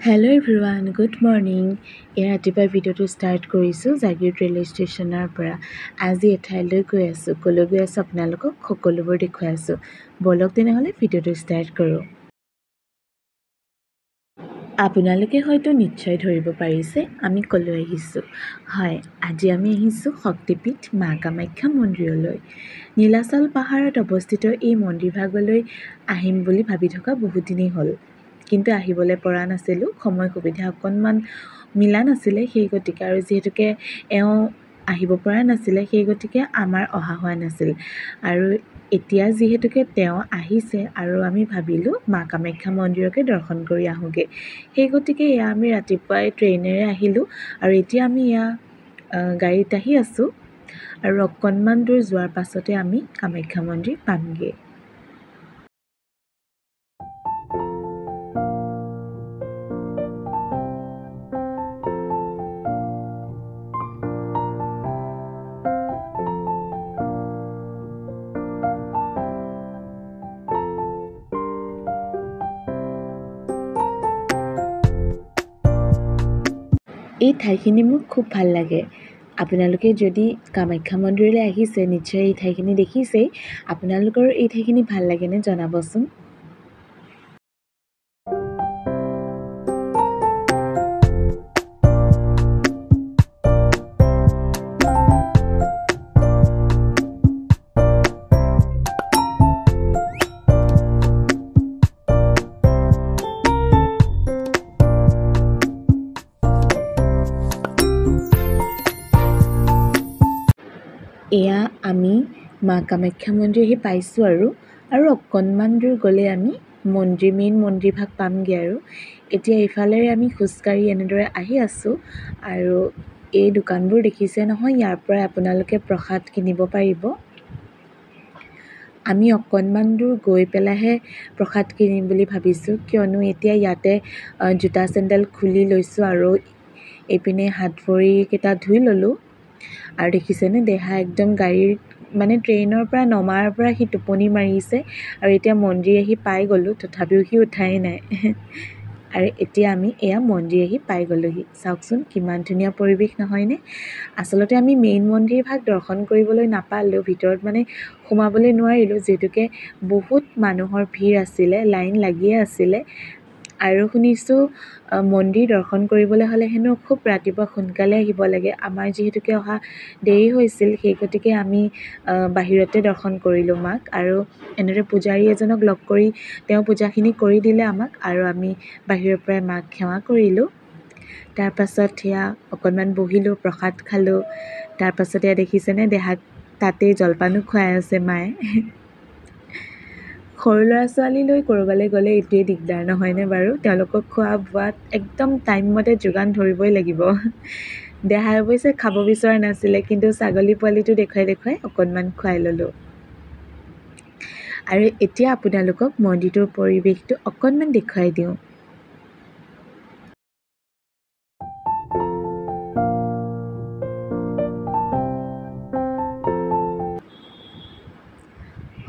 Hello' everyone, good morning. ৰাতিপুৱা ভিডিঅ'টো start কৰিছোঁ জাগীৰোড ৰেলৱে ষ্টেচনৰ পৰা। আজি এঠাইলৈ গৈ আছোঁ। ক'লৈ গৈ আছোঁ আপোনালোকক সকলোবোৰ দেখুৱাই আছোঁ। ব'লক তেনেহ'লে ভিডিঅ'টো ষ্টাৰ্ট কৰোঁ। আপোনালোকে হয়তো নিশ্চয় ধৰিব পাৰিছে আমি ক'লৈ আহিছোঁ। হয়, আজি আমি আহিছোঁ শক্তিপীঠ মা কামাখ্যা মন্দিৰলৈ। নীলাচল পাহাৰত অৱস্থিত এই মন্দিৰভাগলৈ আহিম বুলি ভাবি থকা বহুত দিনেই হ'ল, কিন্তু আহিবলৈ পৰা নাছিলোঁ। সময় সুবিধা অকণমান মিলা নাছিলে, সেই গতিকে আৰু যিহেতুকে এওঁ আহিব পৰা নাছিলে, সেই গতিকে আমাৰ অহা হোৱা নাছিল। আৰু এতিয়া যিহেতুকে তেওঁ আহিছে আৰু আমি ভাবিলোঁ মা কামাখ্যা মন্দিৰকে দৰ্শন কৰি আহোঁগৈ। সেই গতিকে এয়া আমি ৰাতিপুৱাই ট্ৰেইনেৰে আহিলোঁ আৰু এতিয়া আমি গাড়ীত আহি আছোঁ আৰু অকণমান দূৰ যোৱাৰ পাছতে আমি কামাখ্যা মন্দিৰ পামগৈ। এই ঠাইখিনি মোৰ খুব ভাল লাগে। আপোনালোকে যদি কামাখ্যা মন্দিৰলৈ আহিছে, নিশ্চয় এই ঠাইখিনি দেখিছেই। আপোনালোকৰ এই ঠাইখিনি ভাল লাগেনে জনাবচোন। এয়া আমি মা কামাখ্যা মন্দিৰ আহি পাইছোঁ আৰু অকণমান দূৰ গ'লে আমি মেইন মন্দিৰভাগ পামগৈ। আৰু এতিয়া এইফালেৰে আমি খোজকাঢ়ি এনেদৰে আহি আছোঁ আৰু এই দোকানবোৰ দেখিছে নহয়, ইয়াৰ পৰাই আপোনালোকে প্ৰসাদ কিনিব পাৰিব। আমি অকণমান দূৰ গৈ পেলাইহে প্ৰসাদ কিনিম বুলি ভাবিছোঁ, কিয়নো এতিয়া ইয়াতে জোতা চেণ্ডেল খুলি লৈছোঁ আৰু এইপিনে হাত ভৰিকেইটা ধুই ল'লোঁ। আৰু দেখিছেনে, দেহা একদম গাড়ীৰ ট্ৰেইনৰ পৰা নমাৰ পৰা সি টোপনি মাৰিছে আৰু এতিয়া মন্দিৰ আহি পাই গ'লোঁ, তথাপিও সি উঠাই নাই। আৰু এতিয়া আমি এয়া মন্দিৰ আহি পাই গ'লোহি। চাওকচোন কিমান ধুনীয়া পৰিৱেশ নহয়নে। আচলতে আমি মেইন মন্দিৰভাগ দৰ্শন কৰিবলৈ নাপালোঁ, ভিতৰত সোমাবলৈ নোৱাৰিলোঁ, যিহেতুকে বহুত মানুহৰ ভিৰ আছিলে, লাইন লাগিয়ে আছিলে। আৰু শুনিছোঁ মন্দিৰ দৰ্শন কৰিবলৈ হ'লে হেনো খুব ৰাতিপুৱা সোনকালে আহিব লাগে। আমাৰ যিহেতুকে অহা দেৰি হৈছিল, সেই গতিকে আমি বাহিৰতে দৰ্শন কৰিলোঁ মাক। আৰু এনেদৰে পূজাৰী এজনক লগ কৰি তেওঁ পূজাখিনি কৰি দিলে আমাক, আৰু আমি বাহিৰৰ পৰাই মাক সেৱা কৰিলোঁ। তাৰপাছত সেয়া অকণমান বহিলোঁ, প্ৰসাদ খালোঁ। তাৰপাছত এয়া দেখিছেনে, দেহাক তাতেই জলপানো খুৱাই আছে মায়ে। সৰু ল'ৰা ছোৱালী লৈ ক'ৰবালৈ গ'লে এইটোৱেই দিগদাৰ নহয়নে বাৰু। তেওঁলোকক খোৱা বোৱাত একদম টাইমমতে যোগান ধৰিবই লাগিব। দেহাই অৱশ্যে খাব বিচৰা নাছিলে, কিন্তু ছাগলী পোৱালিটো দেখুৱাই অকণমান খুৱাই ল'লোঁ। আৰু এতিয়া আপোনালোকক মন্দিৰটোৰ পৰিৱেশটো অকণমান দেখুৱাই দিওঁ।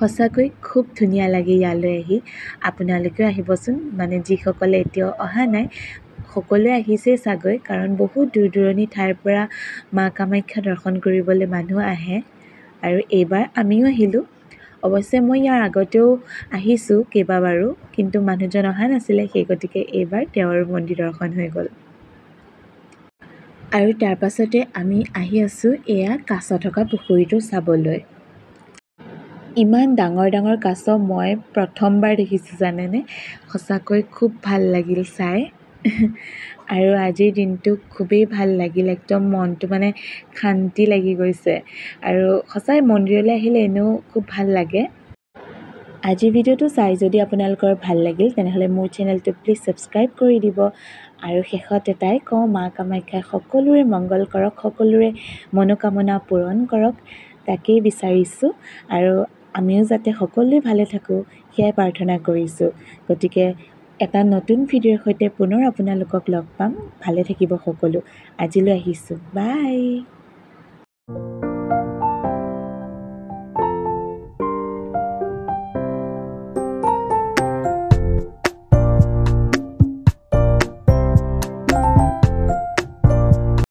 সঁচাকৈ খুব ধুনীয়া লাগে ইয়ালৈ আহি। আপোনালোকেও আহিবচোন, যিসকলে এতিয়াও অহা নাই সকলোৱে আহিছেই চাগৈ, কাৰণ বহুত দূৰ দূৰণি ঠাইৰ পৰা মা কামাখ্যা দৰ্শন কৰিবলৈ মানুহ আহে। আৰু এইবাৰ আমিও আহিলোঁ। অৱশ্যে মই ইয়াৰ আগতেও আহিছোঁ কেইবাবাৰো, কিন্তু মানুহজন অহা নাছিলে, সেই গতিকে এইবাৰ তেওঁৰ মন্দিৰ দৰ্শন হৈ গ'ল। আৰু তাৰ পাছতে আমি আহি আছোঁ এয়া কাছ থকা পুখুৰীটো চাবলৈ। ইমান ডাঙৰ ডাঙৰ কাছ মই প্ৰথমবাৰ দেখিছোঁ জানেনে। সঁচাকৈ খুব ভাল লাগিল চাই। আৰু আজিৰ দিনটো খুবেই ভাল লাগিল, একদম মনটো শান্তি লাগি গৈছে। আৰু সঁচাই মন্দিৰলৈ আহিলে এনেও খুব ভাল লাগে। আজিৰ ভিডিঅ'টো চাই যদি আপোনালোকৰ ভাল লাগিল, তেনেহ'লে মোৰ চেনেলটো প্লিজ ছাবস্ক্ৰাইব কৰি দিব। আৰু শেষত এটাই কওঁ, মা কামাখ্যাই সকলোৰে মংগল কৰক, সকলোৰে মনোকামনা পূৰণ কৰক, তাকেই বিচাৰিছোঁ। আৰু আমিও যাতে সকলোৱে ভালে থাকোঁ সেয়াই প্ৰাৰ্থনা কৰিছোঁ। গতিকে এটা নতুন ভিডিঅ'ৰ সৈতে পুনৰ আপোনালোকক লগ পাম। ভালে থাকিব সকলো। আজিলৈ আহিছোঁ, বাই।